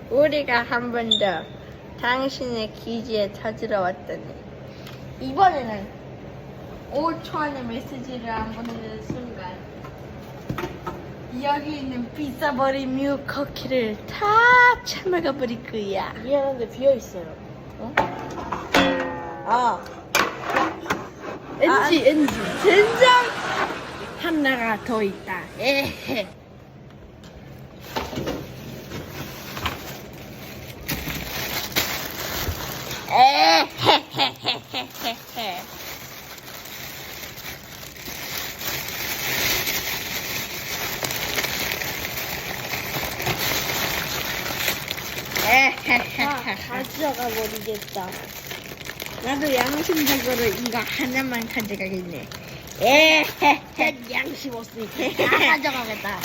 우리가 한 번 더 당신의 기지에 찾으러 왔더니 이번에는 5초 안에 메시지를 안 보내는 순간 여기 있는 비싸버린 미국 쿠키를 다 처먹어 버릴 거야. 미안한데 비어있어요. 어? NG. 젠장 하나가 더 있다. 에헤. 에헤헤헤헤헤. 가져가 버리겠다. 나도 양심적으로 이거 하나만 가져가겠네. 에헤헤. 양심 없으니까 다 가져가겠다.